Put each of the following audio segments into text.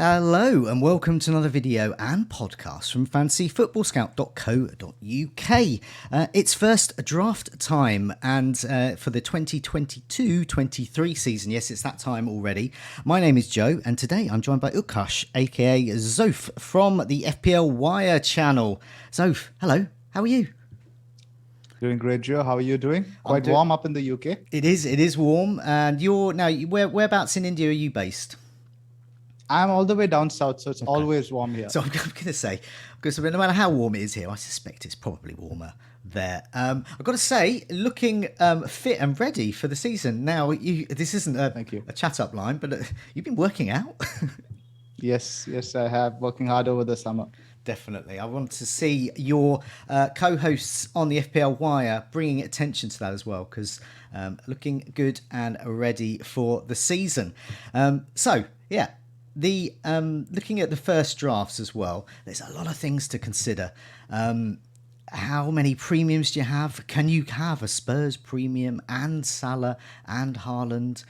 Hello and welcome to another video and podcast from fantasyfootballscout.co.uk. It's first draft time and for the 2022-23 season. Yes, it's that time already. My name is Joe and today I'm joined by Utkarsh, aka Zoph from the FPL Wire channel. Zoph, hello, how are you? Doing great, Joe. How are you doing? Quite warm up in the UK. It is warm. And whereabouts in India are you based? I'm all the way down south, so it's always warm here. So I'm going to say, because no matter how warm it is here, I suspect it's probably warmer there. I've got to say, looking fit and ready for the season. Now, this isn't a chat-up line, but you've been working out. Yes, I have. Working hard over the summer. Definitely. I want to see your co-hosts on the FPL Wire bringing attention to that as well, because looking good and ready for the season. The looking at the first drafts as well, there's a lot of things to consider. How many premiums do you have? Can you have a Spurs premium and Salah and Haaland?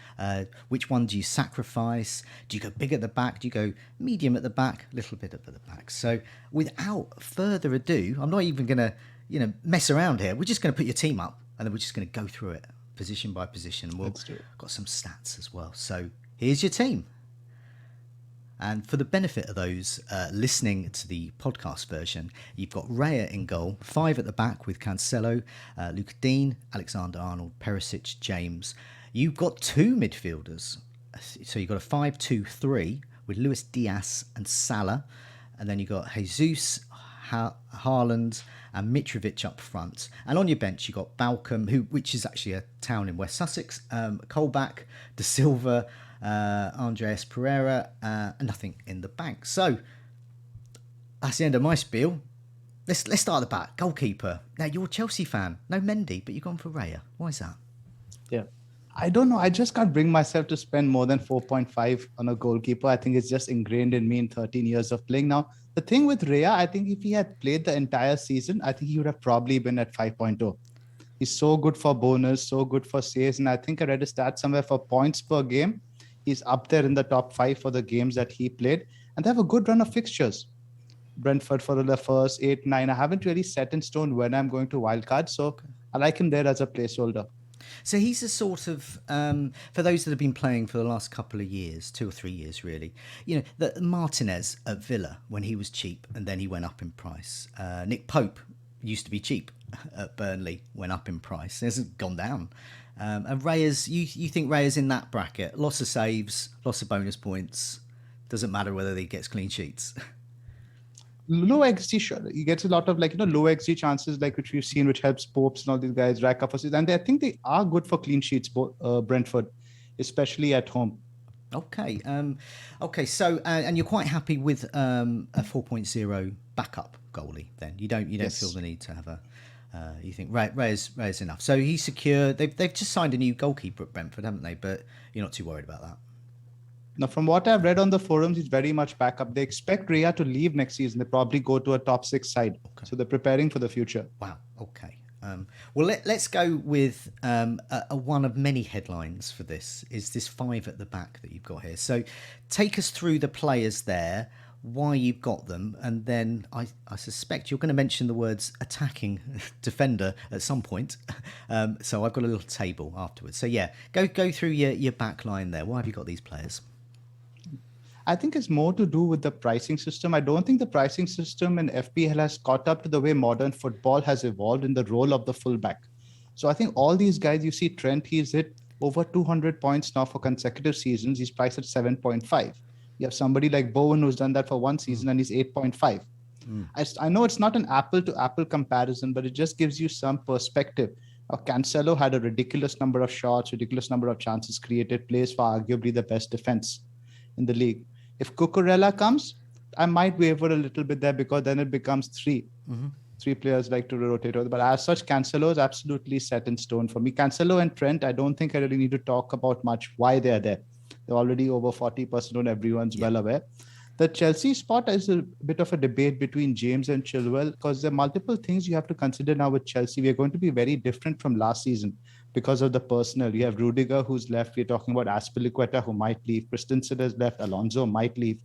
Which one do you sacrifice? Do you go big at the back? Do you go medium at the back? A little bit at the back. So without further ado, I'm not even going to mess around here. We're just going to put your team up and then we're just going to go through it position by position. We've got some stats as well. So here's your team. And for the benefit of those listening to the podcast version, you've got Raya in goal, 5 at the back with Cancelo, Luke Dean, Alexander-Arnold, Perisic, James. You've got 2 midfielders. So you've got a 5-2-3 with Luis Diaz and Salah. And then you've got Jesus, Haaland and Mitrovic up front. And on your bench, you've got Balcom, which is actually a town in West Sussex, Colback, De Silva, Andreas Pereira, and nothing in the bank. So that's the end of my spiel. Let's start at the back. Goalkeeper. Now you're a Chelsea fan. No Mendy, but you've gone for Raya. Why is that? Yeah. I don't know. I just can't bring myself to spend more than 4.5 on a goalkeeper. I think it's just ingrained in me in 13 years of playing now. The thing with Raya, I think if he had played the entire season, I think he would have probably been at 5.0. He's so good for bonus, so good for saves. And I think I read a stat somewhere for points per game. He's up there in the top 5 for the games that he played. And they have a good run of fixtures. Brentford for the first 8, 9. I haven't really set in stone when I'm going to wildcard. So I like him there as a placeholder. So he's a sort of, for those that have been playing for the last couple of years, 2 or 3 years really, the Martinez at Villa when he was cheap and then he went up in price. Nick Pope used to be cheap at Burnley, went up in price. It hasn't gone down. And Raya's, you think Raya's in that bracket? Lots of saves, lots of bonus points. Doesn't matter whether he gets clean sheets. Low XG, he gets a lot of low XG chances, which we've seen, which helps Popes and all these guys rack up. And I think they are good for clean sheets, Brentford, especially at home. Okay. So and you're quite happy with a 4.0 backup goalie then? You don't feel the need to have a. You think Raya's enough. So he's secure. They've just signed a new goalkeeper at Brentford, haven't they? But you're not too worried about that. Now, from what I've read on the forums, he's very much backup. They expect Raya to leave next season. They probably go to a top 6 side. Okay. So they're preparing for the future. Wow. Okay. Well, let's go with one of many headlines for this is this 5 at the back that you've got here. So take us through the players there, why you've got them, and then I suspect you're going to mention the words attacking defender at some point. So I've got a little table afterwards. So yeah, go through your back line there. Why have you got these players? I think it's more to do with the pricing system. I don't think the pricing system in FPL has caught up to the way modern football has evolved in the role of the fullback. So I think all these guys, you see Trent, he's hit over 200 points now for consecutive seasons. He's priced at 7.5. You have somebody like Bowen who's done that for one season and he's 8.5. I know it's not an apple to apple comparison, but it just gives you some perspective. Cancelo had a ridiculous number of shots, ridiculous number of chances created, plays for arguably the best defense in the league. If Cucurella comes, I might waver a little bit there because then it becomes 3. 3 players like to rotate over. But as such, Cancelo is absolutely set in stone for me. Cancelo and Trent, I don't think I really need to talk about much why they're there. They're already over 40% on everyone's well aware. The Chelsea spot is a bit of a debate between James and Chilwell because there are multiple things you have to consider now with Chelsea. We are going to be very different from last season because of the personnel. You have Rudiger who's left. We're talking about Azpilicueta who might leave. Christensen has left. Alonso might leave.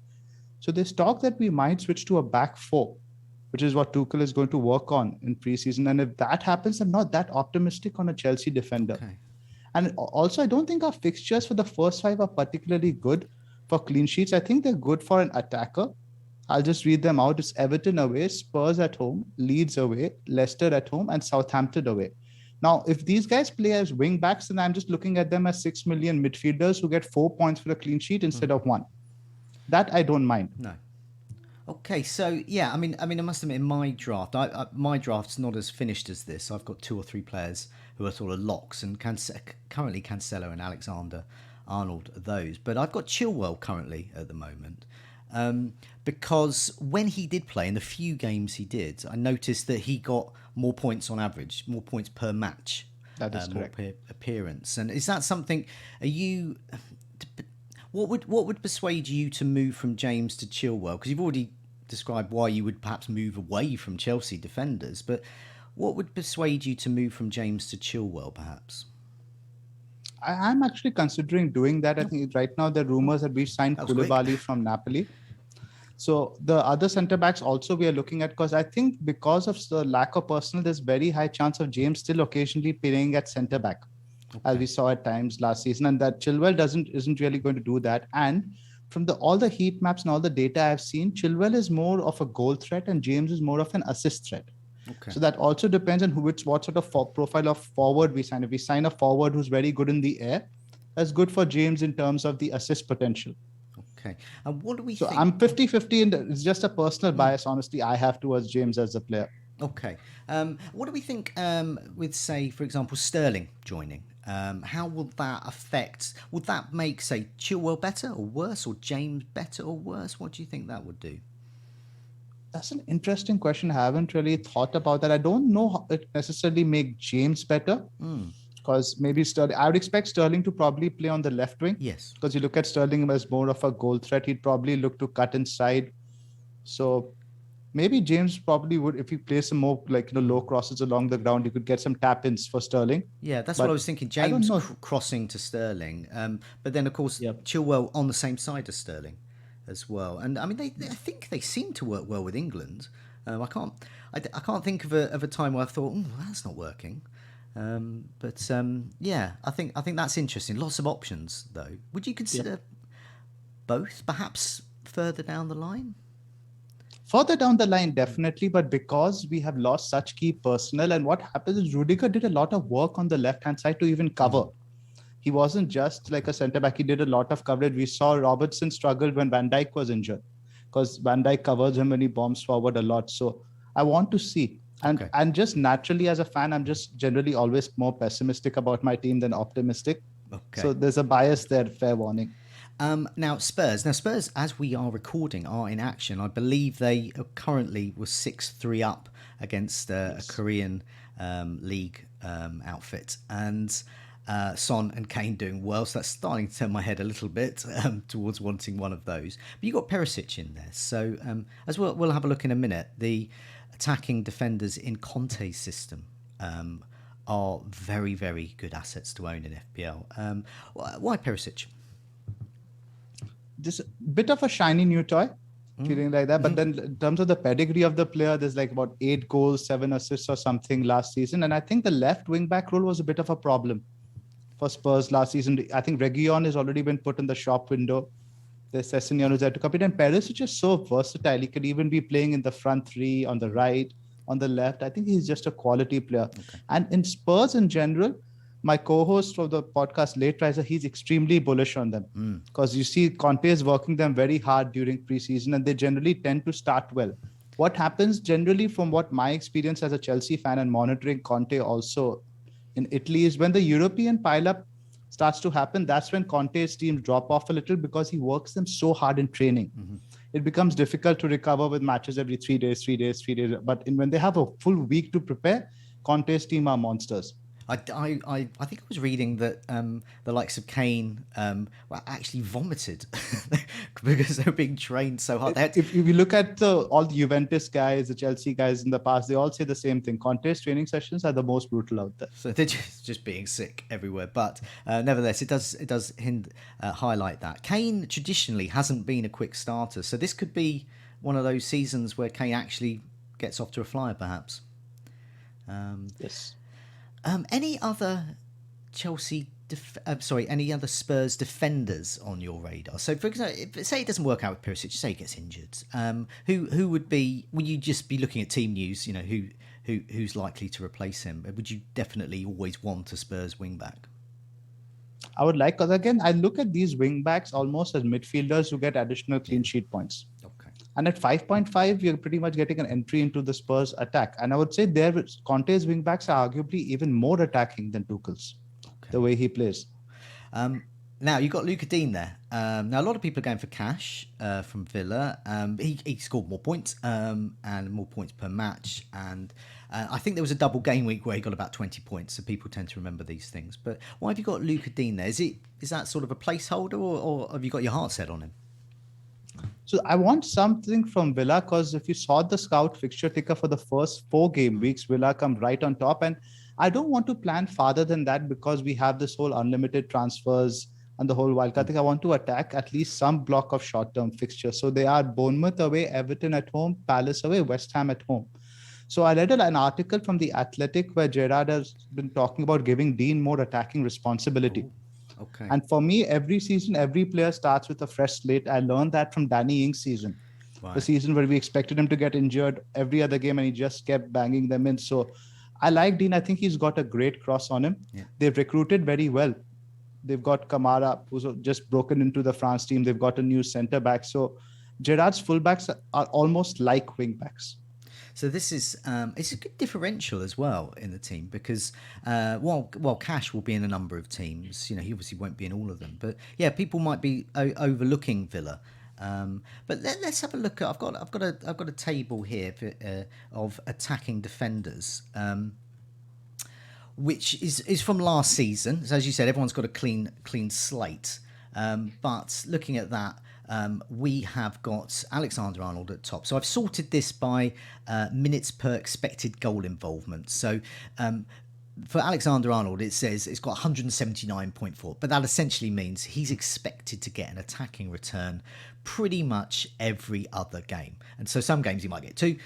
So there's talk that we might switch to a back four, which is what Tuchel is going to work on in preseason. And if that happens, I'm not that optimistic on a Chelsea defender. Okay. And also, I don't think our fixtures for the first five are particularly good for clean sheets. I think they're good for an attacker. I'll just read them out. It's Everton away, Spurs at home, Leeds away, Leicester at home, and Southampton away. Now, if these guys play as wing backs, then I'm just looking at them as 6 million midfielders who get 4 points for a clean sheet instead of one. That I don't mind. No. Okay, so yeah, I mean, I must admit, in my draft, my draft's not as finished as this. I've got 2 or 3 players who are sort of locks, and currently Cancelo and Alexander-Arnold are those. But I've got Chilwell currently at the moment, because when he did play in the few games he did, I noticed that he got more points on average, more points per match, That is correct. more per appearance. And is that something? Are you? What would persuade you to move from James to Chilwell? Because you've already described why you would perhaps move away from Chelsea defenders, but what would persuade you to move from James to Chilwell, perhaps? I'm actually considering doing that. I think right now there are rumors that we've signed That was quick. Koulibaly from Napoli. So the other centre backs also we are looking at, because I think because of the lack of personnel, there's very high chance of James still occasionally playing at centre back, as we saw at times last season, and that Chilwell isn't really going to do that. And from all the heat maps and all the data I've seen, Chilwell is more of a goal threat and James is more of an assist threat. Okay. So that also depends on what sort of profile of forward we sign. If we sign a forward who's very good in the air, that's good for James in terms of the assist potential. Okay. And what do we So think? I'm 50-50, and it's just a personal bias, honestly, I have towards James as a player. Okay. What do we think with, say, for example, Sterling joining? How will that affect? Would that make, say, Chilwell better or worse, or James better or worse? What do you think that would do? That's an interesting question. I haven't really thought about that. I don't know how it necessarily make James better, because maybe Sterling. I would expect Sterling to probably play on the left wing. Yes. Because you look at Sterling as more of a goal threat. He'd probably look to cut inside. So maybe James probably would, if he plays some more low crosses along the ground, you could get some tap-ins for Sterling. Yeah, that's what I was thinking. James crossing to Sterling, but then of course Chilwell on the same side as Sterling as well. And I mean, I think they seem to work well with England. I can't think of a time where I thought, well, that's not working. Yeah, I think that's interesting. Lots of options though. Would you consider both, perhaps further down the line? Further down the line, definitely, but because we have lost such key personnel, and what happens is Rudiger did a lot of work on the left-hand side to even cover. He wasn't just like a centre-back, he did a lot of coverage. We saw Robertson struggled when Van Dijk was injured, because Van Dijk covers him and he bombs forward a lot. So I want to see. And just naturally as a fan, I'm just generally always more pessimistic about my team than optimistic. Okay. So there's a bias there, fair warning. Now Spurs, as we are recording, are in action. I believe they currently were 6-3 up against a Korean league outfit, and Son and Kane doing well. So that's starting to turn my head a little bit towards wanting one of those. But you got Perisic in there, so as we'll have a look in a minute. The attacking defenders in Conte's system are very, very good assets to own in FPL. Why Perisic? Just a bit of a shiny new toy, feeling like that. But then in terms of the pedigree of the player, there's like about 8 goals, 7 assists or something last season. And I think the left wing back role was a bit of a problem for Spurs last season. I think Reguilon has already been put in the shop window. There's Sessegnon who's there to compete. And Perisic is so versatile. He could even be playing in the front three, on the right, on the left. I think he's just a quality player. Okay. And in Spurs in general, my co-host of the podcast, Late Riser, he's extremely bullish on them, because you see Conte is working them very hard during preseason, and they generally tend to start well. What happens generally, from what my experience as a Chelsea fan and monitoring Conte also in Italy, is when the European pileup starts to happen, that's when Conte's teams drop off a little, because he works them so hard in training. It becomes difficult to recover with matches every 3 days. But when they have a full week to prepare, Conte's team are monsters. I think I was reading that the likes of Kane well, actually vomited because they were being trained so hard. They had If you look at all the Juventus guys, the Chelsea guys in the past, they all say the same thing. Conte's training sessions are the most brutal out there. so they're just being sick everywhere. But nevertheless, it does highlight that Kane traditionally hasn't been a quick starter. So this could be one of those seasons where Kane actually gets off to a flyer, perhaps. Yes. Any other Chelsea? Any other Spurs defenders on your radar? So, for example, say it doesn't work out with Perisic, say he gets injured. Who would be? Would you just be looking at team news? You know, who's likely to replace him? Would you definitely always want a Spurs wing back? I would like, because again, I look at these wing backs almost as midfielders who get additional clean sheet points. Okay. And at 5.5, you're pretty much getting an entry into the Spurs attack. And I would say Conte's wing backs are arguably even more attacking than Tuchel's, the way he plays. Now, you've got Luca Dean there. Now, a lot of people are going for cash from Villa. He scored more points and more points per match. And I think there was a double game week where he got about 20 points. So people tend to remember these things. But why have you got Luca Dean there? Is that sort of a placeholder or have you got your heart set on him? So I want something from Villa, because if you saw the scout fixture ticker for the first 4 game weeks, Villa come right on top. And I don't want to plan farther than that because we have this whole unlimited transfers and the whole wildcard thing. I want to attack at least some block of short-term fixtures. So they are Bournemouth away, Everton at home, Palace away, West Ham at home. So I read an article from The Athletic where Gerrard has been talking about giving Dean more attacking responsibility. Ooh. Okay. And for me, every season, every player starts with a fresh slate. I learned that from Danny Ings' season, the season where we expected him to get injured every other game and he just kept banging them in. So I like Dean. I think he's got a great cross on him. Yeah. They've recruited very well. They've got Kamara, who's just broken into the France team. They've got a new centre back. So Gerrard's fullbacks are almost like wing backs. So this is it's a good differential as well in the team because while Cash will be in a number of teams, you know, he obviously won't be in all of them. But yeah, people might be overlooking Villa. But let's have a look at. I've got a table here of attacking defenders, which is from last season. So as you said, everyone's got a clean slate. But looking at that. We have got Alexander-Arnold at top. So I've sorted this by minutes per expected goal involvement. So for Alexander-Arnold, it says it's got 179.4, but that essentially means he's expected to get an attacking return pretty much every other game. And so some games he might get 2,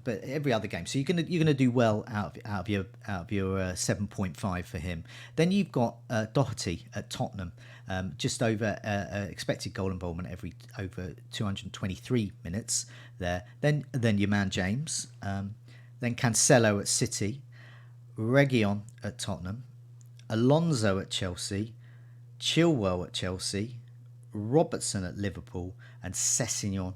but every other game. So you're gonna do well out of your 7.5 for him. Then you've got Doherty at Tottenham. Just over expected goal involvement over 223 minutes there. Then your man James, then Cancelo at City, Reguilon at Tottenham, Alonso at Chelsea, Chilwell at Chelsea, Robertson at Liverpool, and Sessegnon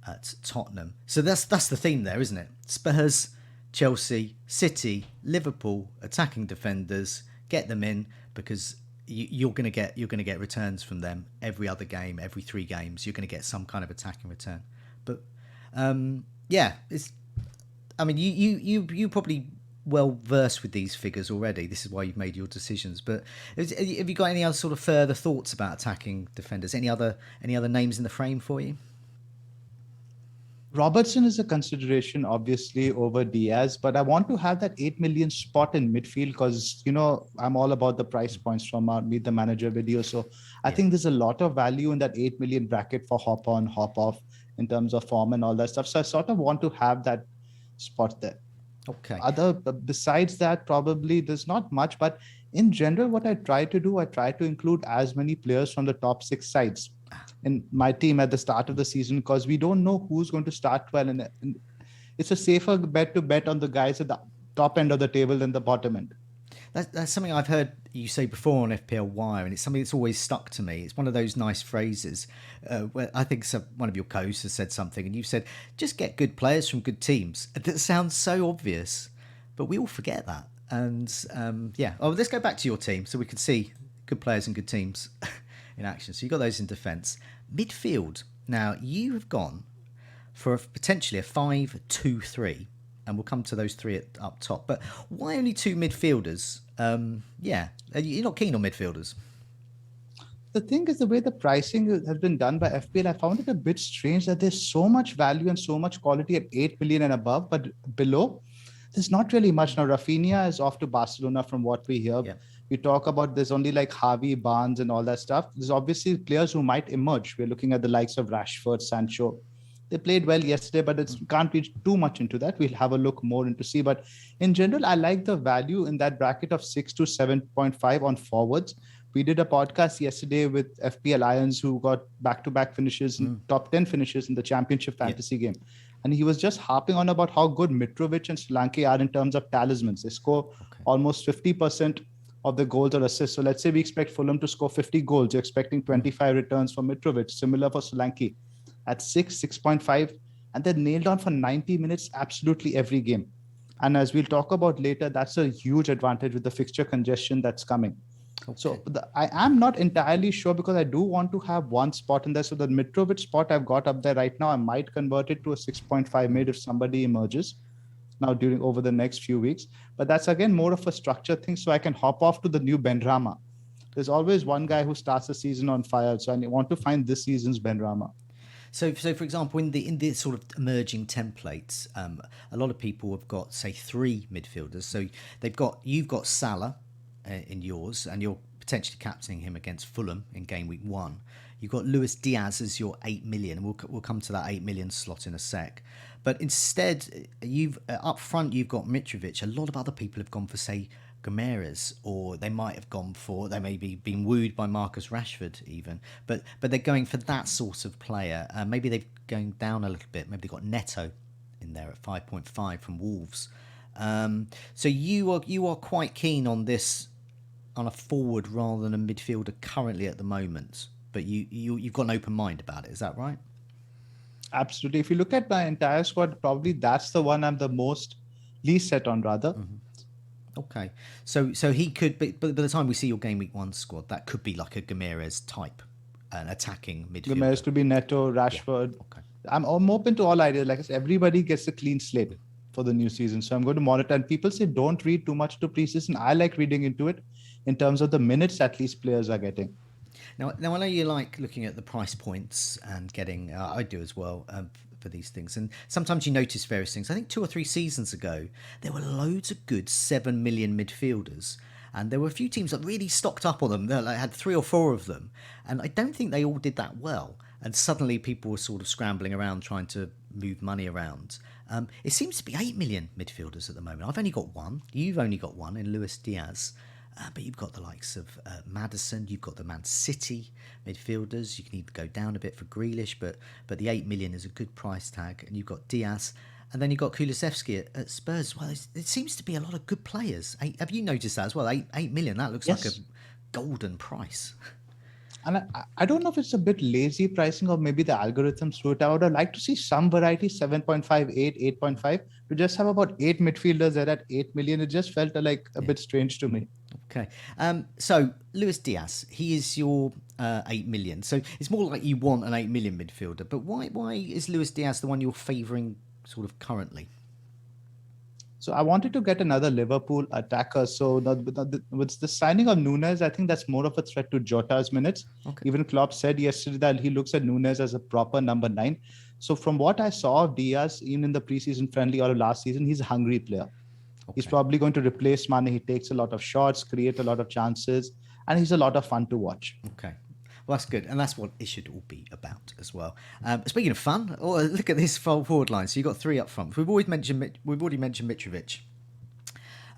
at Tottenham. So that's the theme there, isn't it? Spurs, Chelsea, City, Liverpool, attacking defenders, get them in because you're going to get returns from them every other game, every 3 games. You're going to get some kind of attacking return. But yeah, you probably well versed with these figures already. This is why you've made your decisions. But have you got any other sort of further thoughts about attacking defenders? Any other names in the frame for you? Robertson is a consideration, obviously, over Diaz, but I want to have that 8 million spot in midfield because, you know, I'm all about the price points from our Meet the Manager video. So I think there's a lot of value in that 8 million bracket for hop on, hop off in terms of form and all that stuff. So I sort of want to have that spot there. Okay. Besides that, probably there's not much, but in general, what I try to include as many players from the top 6 sides in my team at the start of the season because we don't know who's going to start well, and it's a safer bet to bet on the guys at the top end of the table than the bottom end. That's something I've heard you say before on FPL Wire, and it's something that's always stuck to me. It's one of those nice phrases where I think one of your co-hosts has said something, and you've said, just get good players from good teams. That sounds so obvious, but we all forget that. And let's go back to your team so we can see good players and good teams in action. So you've got those in defence. Midfield. Now, you have gone for potentially a 5-2-3. and we'll come to those three up top. But why only two midfielders? You're not keen on midfielders. The thing is, the way the pricing has been done by FPL, I found it a bit strange that there's so much value and so much quality at 8 million and above, but below, there's not really much. Now, Rafinha is off to Barcelona from what we hear. Yeah. We talk about there's only like Harvey, Barnes, and all that stuff. There's obviously players who might emerge. We're looking at the likes of Rashford, Sancho. They played well yesterday, but it can't reach too much into that. We'll have a look more into see. But in general, I like the value in that bracket of 6 to 7.5 on forwards. We did a podcast yesterday with FPL Lions who got back-to-back finishes, top 10 finishes in the championship fantasy game. And he was just harping on about how good Mitrovic and Solanke are in terms of talismans. They score almost 50% of the goals or assists. So let's say we expect Fulham to score 50 goals. You're expecting 25 returns for Mitrovic, similar for Solanke at 6.5. And they're nailed on for 90 minutes, absolutely every game. And as we'll talk about later, that's a huge advantage with the fixture congestion that's coming. Okay. So I am not entirely sure because I do want to have one spot in there. So the Mitrovic spot I've got up there right now, I might convert it to a 6.5 mid if somebody emerges now over the next few weeks. But that's again more of a structure thing. So I can hop off to the new Benrahma. There's always one guy who starts the season on fire. So I want to find this season's Benrahma. So for example, in the sort of emerging templates, a lot of people have got, say, three midfielders. So you've got Salah in yours, and you're potentially captaining him against Fulham in game week 1. You've got Luis Diaz as your 8 million, and we'll come to that 8 million slot in a sec. But instead, you've up front you've got Mitrovic. A lot of other people have gone for, say, Gomeres, or they might have gone for, they may be being wooed by Marcus Rashford even, but they're going for that sort of player. Maybe they're going down a little bit. Maybe they've got Neto in there at 5.5 from Wolves. So you are quite keen on this, on a forward rather than a midfielder currently at the moment, but you've got an open mind about it. Is that right? Absolutely. If you look at my entire squad, probably that's the one I'm the least set on rather. Mm-hmm. Okay, so he could be, but by the time we see your game week 1 squad, that could be like a Gomeres type, an attacking midfielder. Gomeres could be Neto, Rashford. Yeah. Okay. I'm open to all ideas. Like I said, everybody gets a clean slate for the new season, so I'm going to monitor. And people say don't read too much to preseason. I like reading into it in terms of the minutes at least players are getting. Now I know you like looking at the price points and getting. I do as well. For these things, and sometimes you notice various things. I think 2 or 3 seasons ago there were loads of good 7 million midfielders, and there were a few teams that really stocked up on them. They had 3 or 4 of them, and I don't think they all did that well, and suddenly people were sort of scrambling around trying to move money around. It seems to be 8 million midfielders at the moment. I've only got one. You've only got one in Luis Diaz. But you've got the likes of Maddison, you've got the Man City midfielders. You can either go down a bit for Grealish, but the 8 million is a good price tag. And you've got Diaz, and then you've got Kulusevski at Spurs as well. It seems to be a lot of good players. Have you noticed that as well? 8 million, that looks like a golden price. And I don't know if it's a bit lazy pricing or maybe the algorithms do it. I would have liked to see some variety, 7.5, 8, 8.5. To just have about 8 midfielders there at 8 million, it just felt like a bit strange to me. Okay. So Luis Diaz, he is your 8 million. So it's more like you want an 8 million midfielder. But why is Luis Diaz the one you're favouring sort of currently? So I wanted to get another Liverpool attacker. So with the signing of Nunes, I think that's more of a threat to Jota's minutes. Okay. Even Klopp said yesterday that he looks at Nunes as a proper number 9. So from what I saw of Diaz, even in the preseason friendly or last season, he's a hungry player. Okay. He's probably going to replace Mane. He takes a lot of shots, create a lot of chances, and he's a lot of fun to watch. Okay. Well, that's good. And that's what it should all be about as well. Speaking of fun, look at this forward line. So you've got 3 up front. We've already mentioned Mitrovic.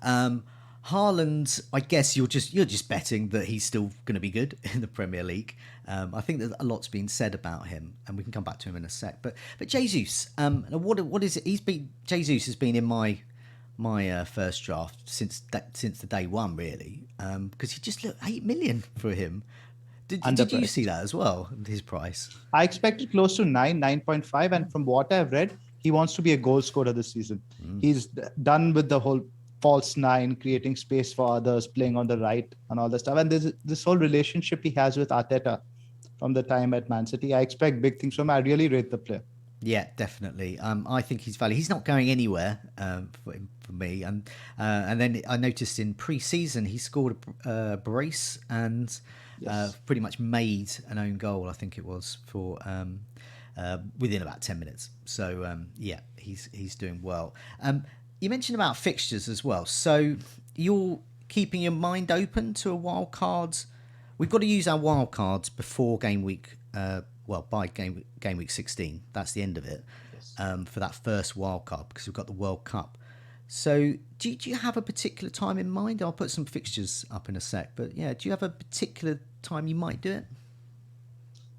Haaland, I guess you're just betting that he's still going to be good in the Premier League. I think that a lot's been said about him, and we can come back to him in a sec. But Jesus, what is it? Jesus has been in my first draft since the day one, really, because he just looked 8 million for him. Did you see that as well, his price? I expected close to 9.5, and from what I've read, he wants to be a goal scorer this season. He's done with the whole false 9, creating space for others, playing on the right and all that stuff. And there's this whole relationship he has with Arteta from the time at Man City. I expect big things from him. I really rate the player. Yeah, definitely. I think he's value. He's not going anywhere for me. And then I noticed in pre-season he scored a brace and Yes. pretty much made an own goal. I think it was for within about 10 minutes. So yeah, he's doing well. You mentioned about fixtures as well. So you're keeping your mind open to a wild card. We've got to use our wild cards before game week. By game week 16, that's the end of it, Yes. for that first wild card because we've got the World Cup. So do you have a particular time in mind? I'll put some fixtures up in a sec, but yeah, do you have a particular time you might do it?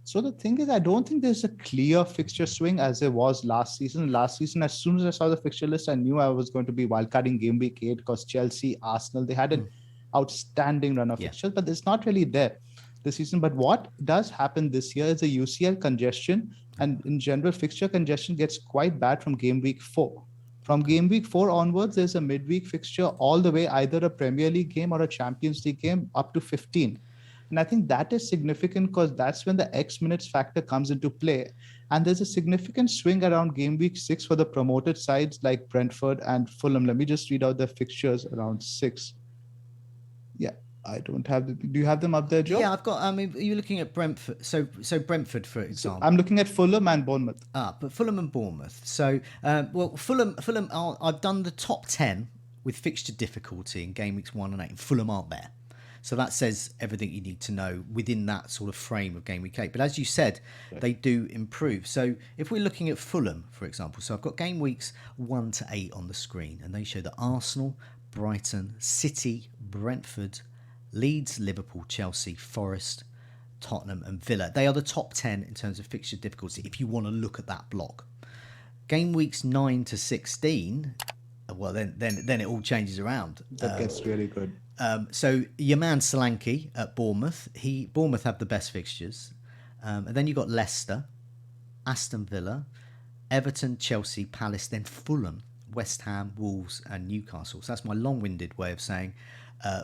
So the thing is, I don't think there's a clear fixture swing as there was last season. Last season, as soon as I saw the fixture list, I knew I was going to be wildcarding game week 8 because Chelsea, Arsenal, they had an outstanding run of Yeah. fixtures, but it's not really there this season. But what does happen this year is the UCL congestion, and in general, fixture congestion gets quite bad from game week 4. From game week 4 onwards, there's a midweek fixture all the way, either a Premier League game or a Champions League game, up to 15. And I think that is significant because that's when the X minutes factor comes into play. And there's a significant swing around game week 6 for the promoted sides like Brentford and Fulham. Let me just read out the fixtures around 6. Yeah, I don't have them. Do you have them up there, Joe? Yeah, I've got. I mean, you're looking at Brentford. So Brentford, for So example. I'm looking at Fulham and Bournemouth. But Fulham and Bournemouth. So, Fulham. I've done the top 10 with fixture difficulty in game weeks 1 and 8. And Fulham aren't there. So that says everything you need to know within that sort of frame of game week 8. But as you said, they do improve. So if we're looking at Fulham, for example, so I've got game weeks 1 to 8 on the screen, and they show that Arsenal, Brighton, City, Brentford, Leeds, Liverpool, Chelsea, Forest, Tottenham and Villa. They are the top 10 in terms of fixture difficulty if you want to look at that block. Game weeks 9 to 16, well, then it all changes around. That gets really good. So your man Solanke at Bournemouth, Bournemouth have the best fixtures. And then you've got Leicester, Aston Villa, Everton, Chelsea, Palace, then Fulham, West Ham, Wolves and Newcastle. So that's my long-winded way of saying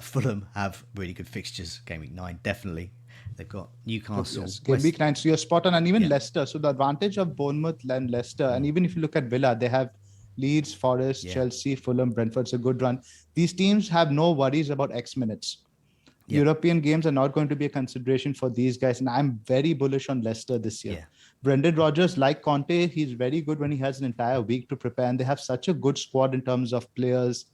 Fulham have really good fixtures. Game week 9, definitely. They've got Newcastle. Yes, game week 9, so you're spot on. And even Leicester. So the advantage of Bournemouth and Leicester, and even if you look at Villa, they have Leeds, Forest, Chelsea, Fulham, Brentford's a good run. These teams have no worries about X minutes. European games are not going to be a consideration for these guys. And I'm very bullish on Leicester this year. Yeah. Brendan Rodgers, like Conte, he's very good when he has an entire week to prepare. And they have such a good squad in terms of players,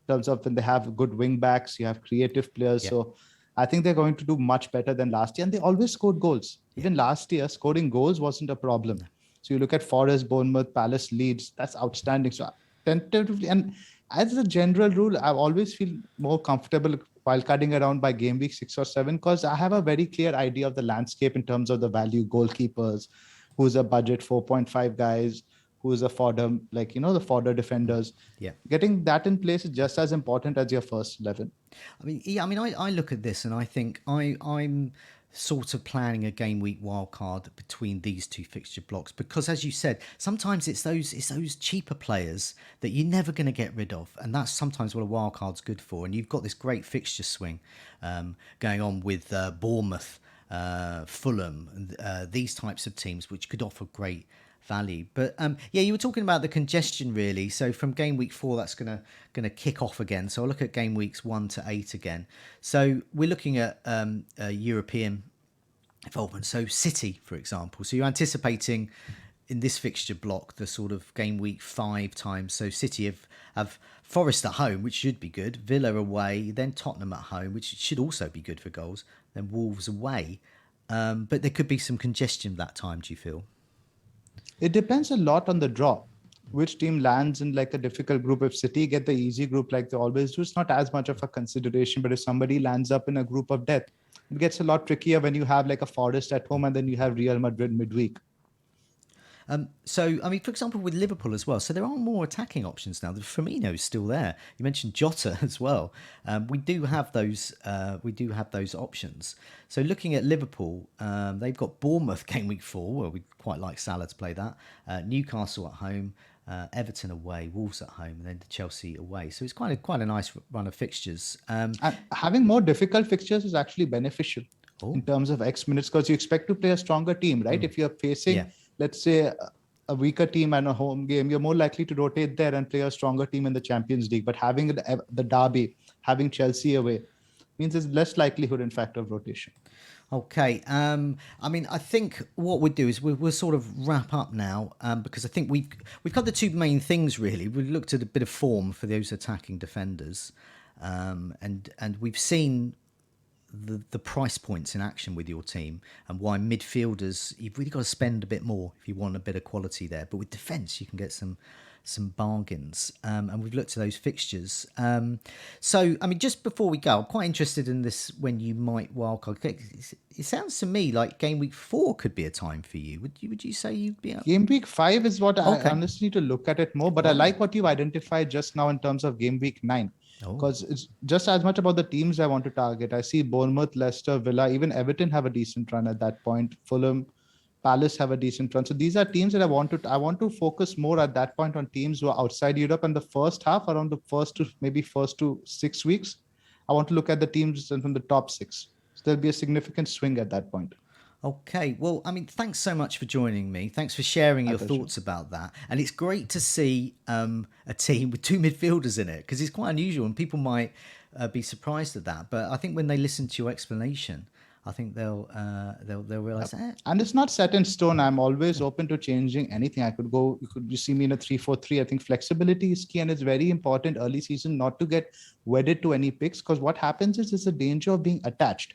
in terms of when they have good wing backs, you have creative players. Yeah. So I think they're going to do much better than last year. And they always scored goals. Even last year, scoring goals wasn't a problem. So you look at Forest, Bournemouth, Palace, Leeds, that's outstanding. So tentatively, and as a general rule, I always feel more comfortable wildcarding around by game week 6 or 7 because I have a very clear idea of the landscape in terms of the value goalkeepers, who's a budget 4.5 guys, who's a fodder, the fodder defenders. Yeah. Getting that in place is just as important as your first 11. I look at this and I think I'm sort of planning a game week wildcard between these two fixture blocks because, as you said, sometimes it's those cheaper players that you're never going to get rid of, and that's sometimes what a wildcard's good for. And you've got this great fixture swing going on with Bournemouth, Fulham, and these types of teams, which could offer great value. But you were talking about the congestion really. So from game week 4, that's gonna kick off again. So I'll look at game weeks 1 to 8 again. So we're looking at European involvement. So City, for example. So you're anticipating in this fixture block the sort of game week 5 times. So City have Forest at home, which should be good. Villa away, then Tottenham at home, which should also be good for goals. Then Wolves away. But there could be some congestion that time. Do you feel? It depends a lot on the draw. Which team lands in like a difficult group? If City get the easy group like they always do, it's not as much of a consideration. But if somebody lands up in a group of death, it gets a lot trickier when you have like a Forest at home and then you have Real Madrid midweek. For example, with Liverpool as well, so there are more attacking options now. The Firmino is still there. You mentioned Jota as well. We do have those. Options. So looking at Liverpool, they've got Bournemouth game week 4. Well, we quite like Salah to play that. Newcastle at home, Everton away, Wolves at home, and then Chelsea away. So it's quite a nice run of fixtures. And having more difficult fixtures is actually beneficial in terms of X minutes because you expect to play a stronger team, right? If you're facing, let's say, a weaker team and a home game, you're more likely to rotate there and play a stronger team in the Champions League. But having the derby, having Chelsea away, means there's less likelihood, in fact, of rotation. Okay. I mean, I think what we'll do is we'll sort of wrap up now, because I think we've got the two main things really. We've looked at a bit of form for those attacking defenders, and we've seen the price points in action with your team, and why midfielders, you've really got to spend a bit more if you want a bit of quality there. But with defence, you can get some bargains, and we've looked at those fixtures. So, I mean, just before we go, I'm quite interested in this when you might wildcard. It sounds to me like game week 4 could be a time for you. Would you say you'd be up? Game week 5 is what I Okay. honestly need to look at it more, but I like what you've identified just now in terms of game week 9. Because it's just as much about the teams I want to target. I see Bournemouth, Leicester, Villa, even Everton have a decent run at that point. Fulham, Palace have a decent run. So these are teams that I want to focus more at that point on teams who are outside Europe. And the first half, around the first to 6 weeks, I want to look at the teams from the top 6. So there'll be a significant swing at that point. Okay, well, I mean, thanks so much for joining me. Thanks for sharing your thoughts about that. And it's great to see a team with two midfielders in it, because it's quite unusual and people might be surprised at that. But I think when they listen to your explanation, I think they'll realize that. And it's not set in stone. I'm always open to changing anything. You see me in a 3-4-3. I think flexibility is key, and it's very important early season not to get wedded to any picks, because what happens is there's a danger of being attached.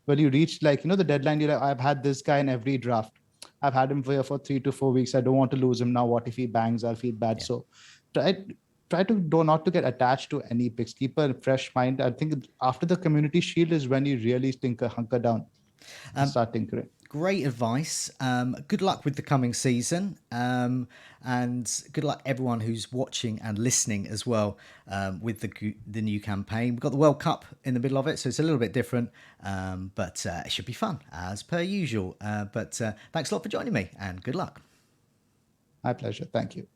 Well, you reach the deadline, you're like, I've had this guy in every draft. I've had him for 3 to 4 weeks. I don't want to lose him now. What if he bangs? I'll feel bad. Yeah. So try to not to get attached to any picks. Keep a fresh mind. I think after the Community Shield is when you really hunker down and start tinkering. Great advice. Good luck with the coming season, and good luck everyone who's watching and listening as well, with the new campaign. We've got the World Cup in the middle of it, so it's a little bit different, but it should be fun as per usual. But thanks a lot for joining me, and good luck. My pleasure. Thank you.